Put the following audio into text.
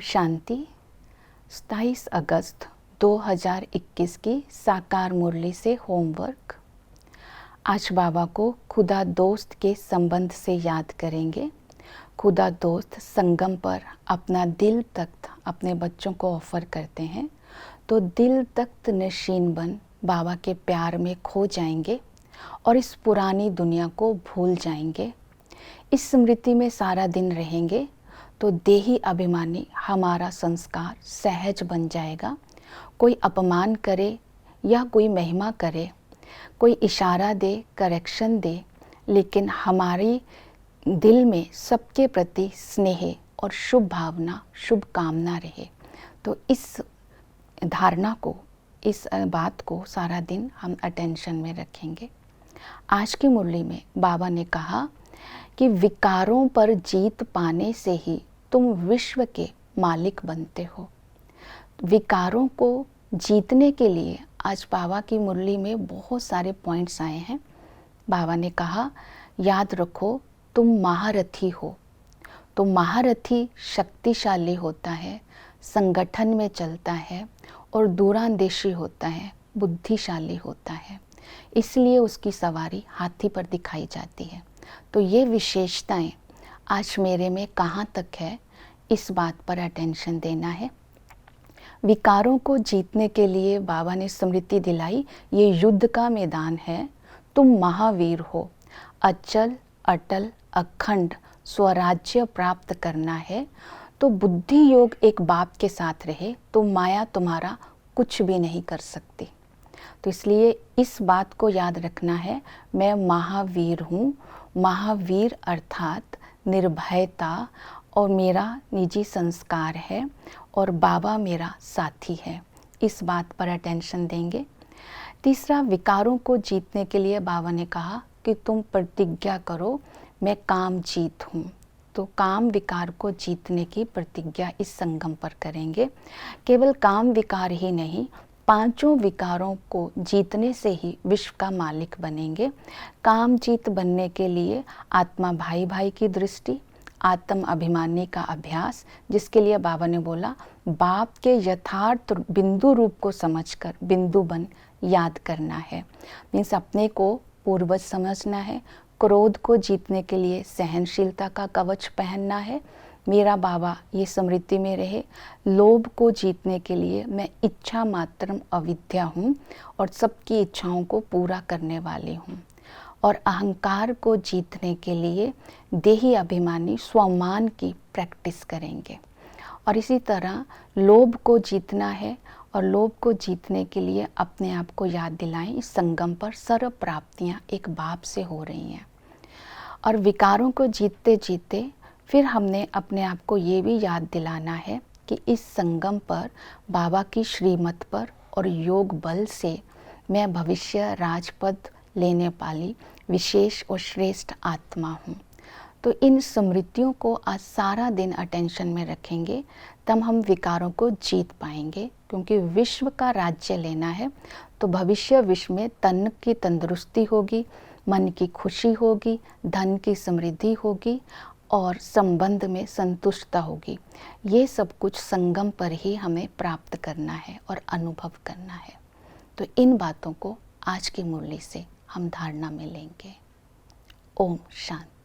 शांति। 27 अगस्त 2021 की साकार मुरली से होमवर्क। आज बाबा को खुदा दोस्त के संबंध से याद करेंगे। खुदा दोस्त संगम पर अपना दिल तख्त अपने बच्चों को ऑफर करते हैं, तो दिल तख्त नशीन बन बाबा के प्यार में खो जाएंगे और इस पुरानी दुनिया को भूल जाएंगे। इस स्मृति में सारा दिन रहेंगे तो देही अभिमानी हमारा संस्कार सहज बन जाएगा। कोई अपमान करे या कोई महिमा करे, कोई इशारा दे, करेक्शन दे, लेकिन हमारी दिल में सबके प्रति स्नेह और शुभ भावना, शुभ कामना रहे। तो इस धारणा को, इस बात को सारा दिन हम अटेंशन में रखेंगे। आज की मुरली में बाबा ने कहा कि विकारों पर जीत पाने से ही तुम विश्व के मालिक बनते हो। विकारों को जीतने के लिए आज बाबा की मुरली में बहुत सारे पॉइंट्स आए हैं। बाबा ने कहा, याद रखो तुम महारथी हो। तो महारथी शक्तिशाली होता है, संगठन में चलता है और दूरंदेशी होता है, बुद्धिशाली होता है, इसलिए उसकी सवारी हाथी पर दिखाई जाती है। तो ये विशेषताएं आज मेरे में कहाँ तक है, इस बात पर अटेंशन देना है। विकारों को जीतने के लिए बाबा ने स्मृति दिलाई, ये युद्ध का मैदान है, तुम महावीर हो। अचल, अटल, अखंड स्वराज्य प्राप्त करना है तो बुद्धि योग एक बाप के साथ रहे तो माया तुम्हारा कुछ भी नहीं कर सकती। तो इसलिए इस बात को याद रखना है, मैं महावीर हूँ। महावीर अर्थात निर्भयता और मेरा निजी संस्कार है और बाबा मेरा साथी है। इस बात पर अटेंशन देंगे। तीसरा, विकारों को जीतने के लिए बाबा ने कहा कि तुम प्रतिज्ञा करो, मैं काम जीत हूँ। तो काम विकार को जीतने की प्रतिज्ञा इस संगम पर करेंगे। केवल काम विकार ही नहीं, पांचों विकारों को जीतने से ही विश्व का मालिक बनेंगे। काम जीत बनने के लिए आत्मा भाई भाई की दृष्टि, आत्म अभिमानी का अभ्यास, जिसके लिए बाबा ने बोला बाप के यथार्थ बिंदु रूप को समझकर बिंदु बन याद करना है। मीन्स अपने को पूर्वज समझना है। क्रोध को जीतने के लिए सहनशीलता का कवच पहनना है, मेरा बाबा ये स्मृति में रहे। लोभ को जीतने के लिए मैं इच्छा मात्रम अविद्या हूँ और सबकी इच्छाओं को पूरा करने वाली हूँ। और अहंकार को जीतने के लिए देही अभिमानी स्वमान की प्रैक्टिस करेंगे। और इसी तरह लोभ को जीतना है और लोभ को जीतने के लिए अपने आप को याद दिलाएं, इस संगम पर सर्व प्राप्तियाँ एक बाप से हो रही हैं। और विकारों को जीतते जीतते फिर हमने अपने आप को ये भी याद दिलाना है कि इस संगम पर बाबा की श्रीमत पर और योग बल से मैं भविष्य राजपद लेने वाली विशेष और श्रेष्ठ आत्मा हूँ। तो इन स्मृतियों को आज सारा दिन अटेंशन में रखेंगे, तब हम विकारों को जीत पाएंगे। क्योंकि विश्व का राज्य लेना है तो भविष्य विश्व में तन की तंदुरुस्ती होगी, मन की खुशी होगी, धन की समृद्धि होगी और संबंध में संतुष्टता होगी। ये सब कुछ संगम पर ही हमें प्राप्त करना है और अनुभव करना है। तो इन बातों को आज की मुरली से हम धारणा में लेंगे। ओम शांति।